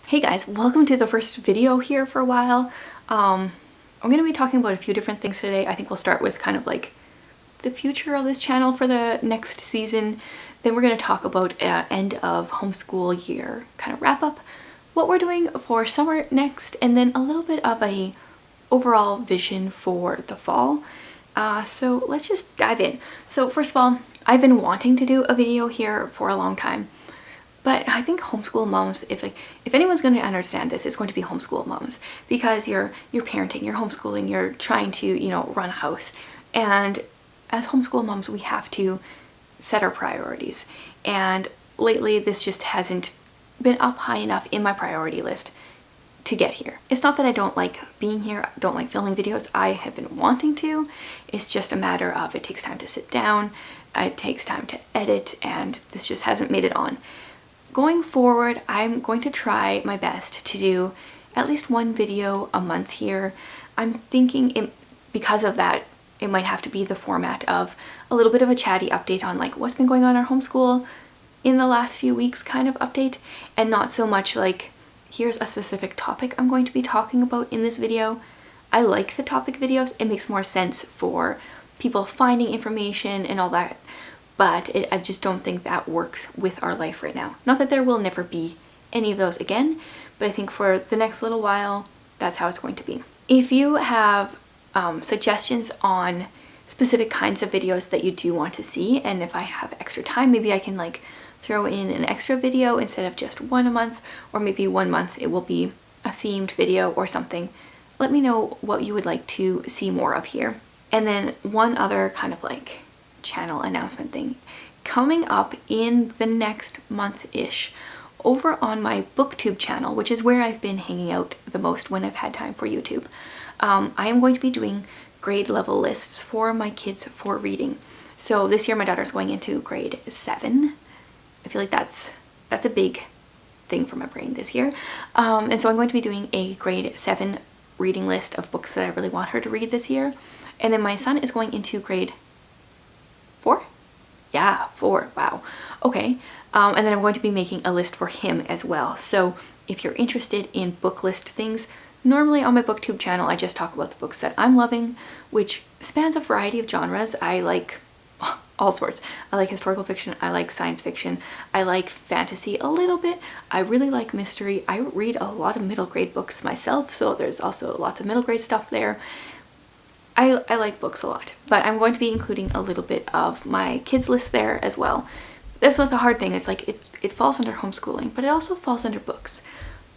Hey guys, welcome to the first video here for a while. I'm going to be talking about a few different things today. I think we'll start with kind of like the future of this channel for the next season. Then we're going to talk about end of homeschool year, kind of wrap up what we're doing for summer next, and then a little bit of a overall vision for the fall. So let's just dive in. So first of all, I've been wanting to do a video here for a long time. But I think homeschool moms, if anyone's going to understand this, it's going to be homeschool moms, because you're parenting, you're homeschooling, you're trying to, run a house. And as homeschool moms, we have to set our priorities. And lately, this just hasn't been up high enough in my priority list to get here. It's not that I don't like being here, don't like filming videos. I have been wanting to. It's just a matter of it takes time to sit down, it takes time to edit, and this just hasn't made it on. Going forward, I'm going to try my best to do at least one video a month here. I'm thinking because of that, it might have to be the format of a little bit of a chatty update on like what's been going on in our homeschool in the last few weeks kind of update, and not so much like here's a specific topic I'm going to be talking about in this video. I like the topic videos. It makes more sense for people finding information and all that. But I just don't think that works with our life right now. Not that there will never be any of those again, but I think for the next little while, that's how it's going to be. If you have suggestions on specific kinds of videos that you do want to see, and if I have extra time, maybe I can like throw in an extra video instead of just one a month, or maybe 1 month it will be a themed video or something. Let me know what you would like to see more of here. And then one other kind of like channel announcement thing coming up in the next month-ish over on my booktube channel, which is where I've been hanging out the most when I've had time for YouTube. I am going to be doing grade level lists for my kids for reading. So this year my daughter's going into grade 7. I feel like that's a big thing for my brain this year. And so I'm going to be doing a grade 7 reading list of books that I really want her to read this year. And then my son is going into grade 4? Yeah, 4. Wow. Okay. And then I'm going to be making a list for him as well. So if you're interested in book list things, normally on my booktube channel, I just talk about the books that I'm loving, which spans a variety of genres. I like all sorts. I like historical fiction. I like science fiction. I like fantasy a little bit. I really like mystery. I read a lot of middle grade books myself, so there's also lots of middle grade stuff there. I like books a lot, but I'm going to be including a little bit of my kids list there as well. That's what the hard thing is, like it falls under homeschooling, but it also falls under books.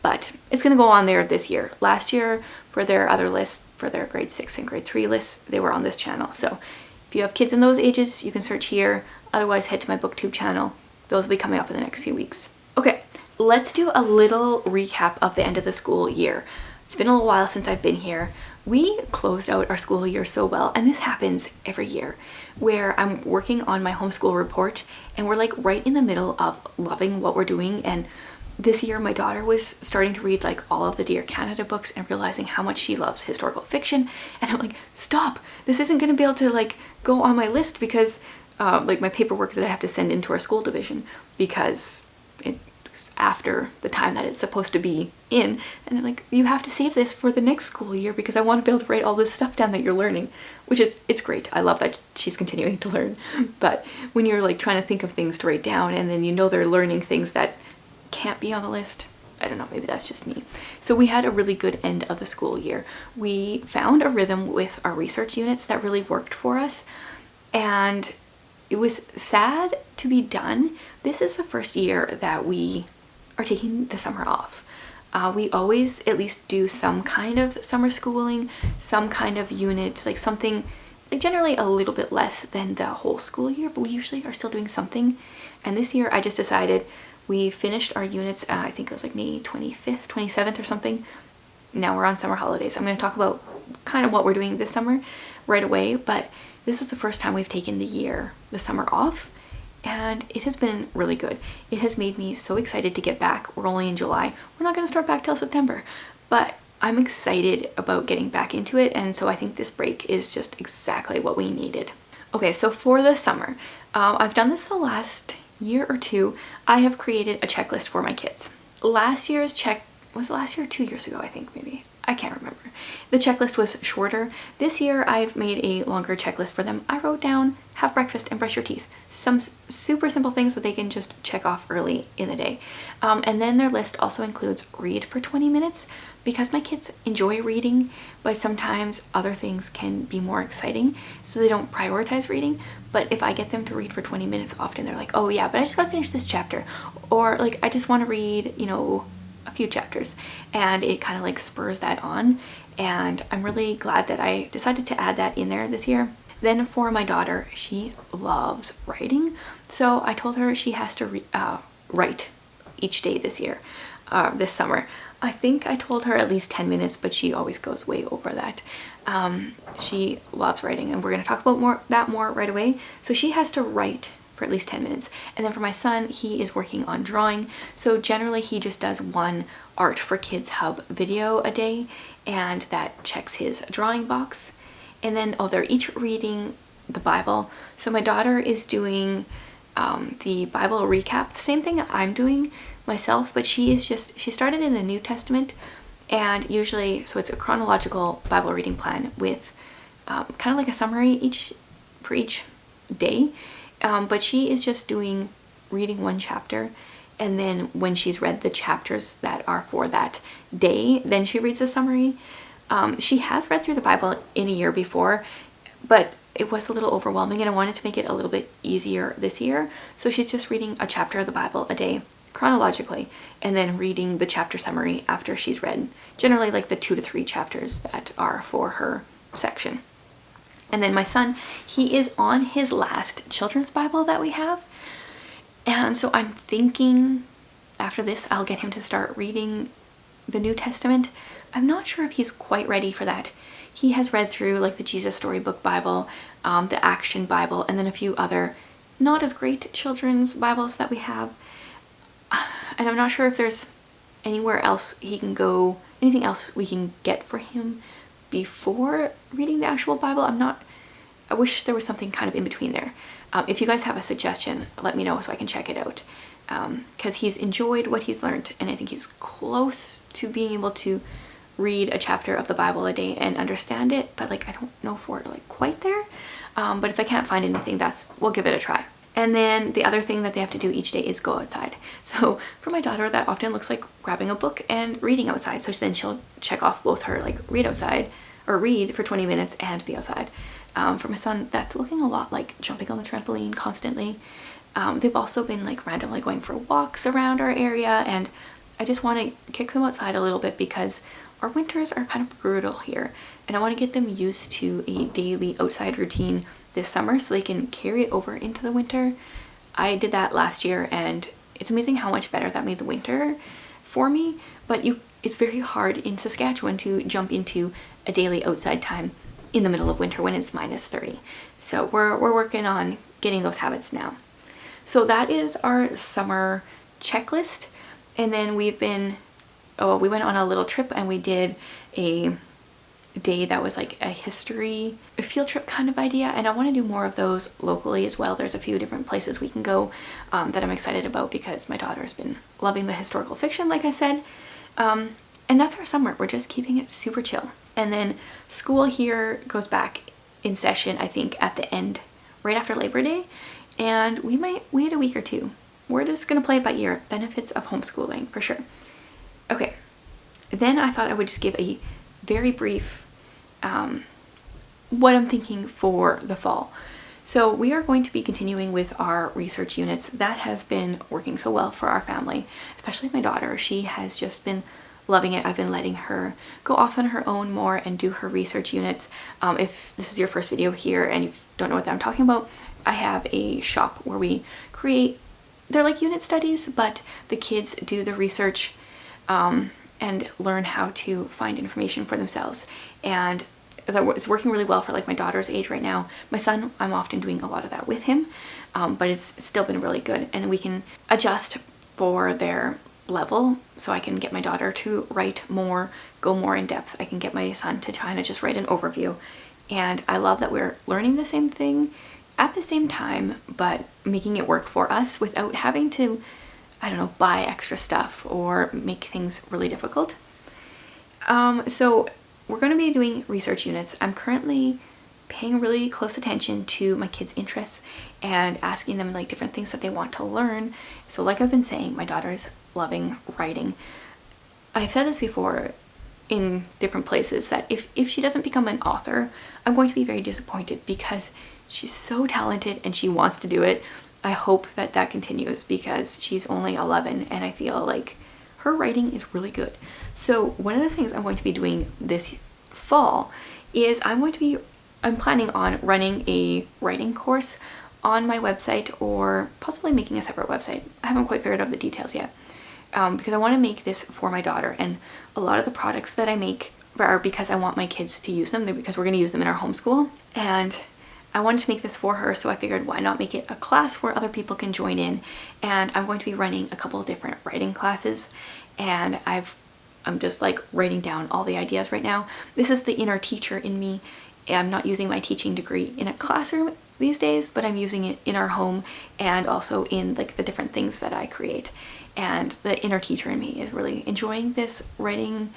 But it's going to go on there this year. Last year, for their other lists, for their grade 6 and grade 3 lists, they were on this channel. So if you have kids in those ages, you can search here. Otherwise, head to my booktube channel. Those will be coming up in the next few weeks. Okay, let's do a little recap of the end of the school year. It's been a little while since I've been here. We closed out our school year so well, and this happens every year, where I'm working on my homeschool report and we're like right in the middle of loving what we're doing. And this year my daughter was starting to read like all of the Dear Canada books and realizing how much she loves historical fiction, and I'm like, stop, this isn't going to be able to like go on my list because like my paperwork that I have to send into our school division, because it's after the time that it's supposed to be in, and I'm like, you have to save this for the next school year because I want to be able to write all this stuff down that you're learning, which is, it's great. I love that she's continuing to learn. But when you're like trying to think of things to write down and then they're learning things that can't be on the list, I don't know, maybe that's just me. So we had a really good end of the school year. We found a rhythm with our research units that really worked for us, and it was sad to be done. This is the first year that we are taking the summer off. We always at least do some kind of summer schooling, some kind of units, like something, like generally a little bit less than the whole school year, but we usually are still doing something. And this year I just decided, we finished our units, I think it was like May 25th, 27th or something. Now we're on summer holidays. I'm going to talk about kind of what we're doing this summer right away, but this is the first time we've taken the summer off, and it has been really good. It has made me so excited to get back. We're only in July. We're not going to start back till September, but I'm excited about getting back into it, and so I think this break is just exactly what we needed. Okay, so for the summer, I've done this the last year or two. I have created a checklist for my kids. Last year's was it last year or 2 years ago, I think, maybe. I can't remember. The checklist was shorter. This year I've made a longer checklist for them. I wrote down have breakfast and brush your teeth. Some super simple things that they can just check off early in the day. And then their list also includes read for 20 minutes because my kids enjoy reading, but sometimes other things can be more exciting, so they don't prioritize reading. But if I get them to read for 20 minutes, often they're like, oh yeah, but I just gotta finish this chapter. Or like, I just wanna read, you know, a few chapters, and it kind of like spurs that on. And I'm really glad that I decided to add that in there this year. Then for my daughter, she loves writing, so I told her she has to write each day this year, this summer. I think I told her at least 10 minutes, but she always goes way over that. She loves writing, and we're going to talk about that more right away. So she has to write for at least 10 minutes. And then for my son, he is working on drawing. So generally he just does one Art for Kids Hub video a day, and that checks his drawing box. And then, oh, they're each reading the Bible. So my daughter is doing the Bible recap, the same thing I'm doing myself, but she started in the New Testament, and usually, so it's a chronological Bible reading plan with kind of like a summary for each day. But she is just reading one chapter, and then when she's read the chapters that are for that day, then she reads a summary. She has read through the Bible in a year before, but it was a little overwhelming, and I wanted to make it a little bit easier this year. So she's just reading a chapter of the Bible a day chronologically, and then reading the chapter summary after she's read generally like the 2 to 3 chapters that are for her section. And then my son, he is on his last children's Bible that we have. And so I'm thinking after this, I'll get him to start reading the New Testament. I'm not sure if he's quite ready for that. He has read through like the Jesus Storybook Bible, the Action Bible, and then a few other not as great children's Bibles that we have. And I'm not sure if there's anywhere else he can go, anything else we can get for him before reading the actual Bible. I wish there was something kind of in between there. If you guys have a suggestion, let me know so I can check it out. Because he's enjoyed what he's learned, and I think he's close to being able to read a chapter of the Bible a day and understand it, but like I don't know if we're like quite there. But if I can't find anything, we'll give it a try. And then the other thing that they have to do each day is go outside. So for my daughter, that often looks like grabbing a book and reading outside. So then she'll check off both her like read outside or read for 20 minutes and be outside. For my son, that's looking a lot like jumping on the trampoline constantly. They've also been like randomly going for walks around our area, and I just want to kick them outside a little bit because our winters are kind of brutal here, and I want to get them used to a daily outside routine this summer so they can carry it over into the winter. I did that last year, and it's amazing how much better that made the winter for me. But it's very hard in Saskatchewan to jump into a daily outside time in the middle of winter when it's -30. So we're working on getting those habits now. So that is our summer checklist. And then we went on a little trip, and we did a day that was like a field trip kind of idea, and I want to do more of those locally as well. There's a few different places we can go that I'm excited about because my daughter's been loving the historical fiction, like I said. And that's our summer. We're just keeping it super chill. And then school here goes back in session, I think, at the end, right after Labor Day, and we might wait a week or two. We're just gonna play it by ear. Benefits of homeschooling, for sure. Okay, then I thought I would just give a very brief what I'm thinking for the fall. So we are going to be continuing with our research units. That has been working so well for our family, especially my daughter. She has just been loving it. I've been letting her go off on her own more and do her research units. If this is your first video here and you don't know what I'm talking about, I have a shop where we create, they're like unit studies, but the kids do the research and learn how to find information for themselves. And it's working really well for like my daughter's age right now. My son, I'm often doing a lot of that with him, but it's still been really good, and we can adjust for their level. So I can get my daughter to write more, go more in depth. I can get my son to kind of just write an overview. And I love that we're learning the same thing at the same time, but making it work for us without having to I don't know, buy extra stuff or make things really difficult. So we're going to be doing research units. I'm currently paying really close attention to my kids' interests and asking them like different things that they want to learn. So like I've been saying, my daughter's loving writing. I've said this before in different places that if she doesn't become an author, I'm going to be very disappointed because she's so talented and she wants to do it. I hope that that continues because she's only 11 and I feel like her writing is really good. So one of the things I'm going to be doing this fall is I'm planning on running a writing course on my website or possibly making a separate website. I haven't quite figured out the details yet because I want to make this for my daughter, and a lot of the products that I make are because I want my kids to use them. They're because we're going to use them in our homeschool, and I wanted to make this for her, so I figured why not make it a class where other people can join in. And I'm going to be running a couple of different writing classes, and I'm just like writing down all the ideas right now. This is the inner teacher in me. I'm not using my teaching degree in a classroom these days, but I'm using it in our home and also in like the different things that I create. And the inner teacher in me is really enjoying this writing,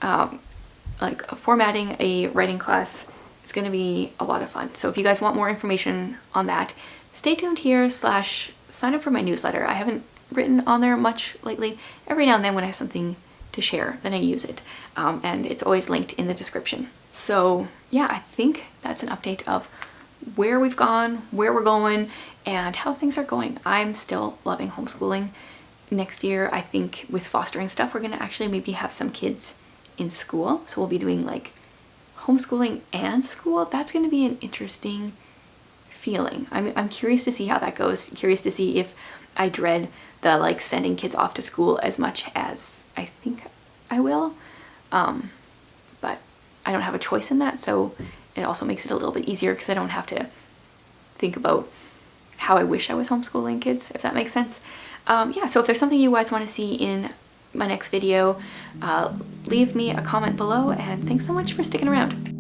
like formatting a writing class. It's going to be a lot of fun. So if you guys want more information on that, stay tuned here / sign up for my newsletter. I haven't written on there much lately. Every now and then when I have something to share, then I use it. And it's always linked in the description. So yeah, I think that's an update of where we've gone, where we're going, and how things are going. I'm still loving homeschooling. Next year, I think with fostering stuff, we're gonna actually maybe have some kids in school. So we'll be doing like homeschooling and school. That's gonna be an interesting feeling. I'm curious to see how that goes. Curious to see if I dread the like sending kids off to school as much as I think I will. But I don't have a choice in that, so it also makes it a little bit easier because I don't have to think about how I wish I was homeschooling kids, if that makes sense. Yeah, so if there's something you guys want to see in my next video, leave me a comment below, and thanks so much for sticking around.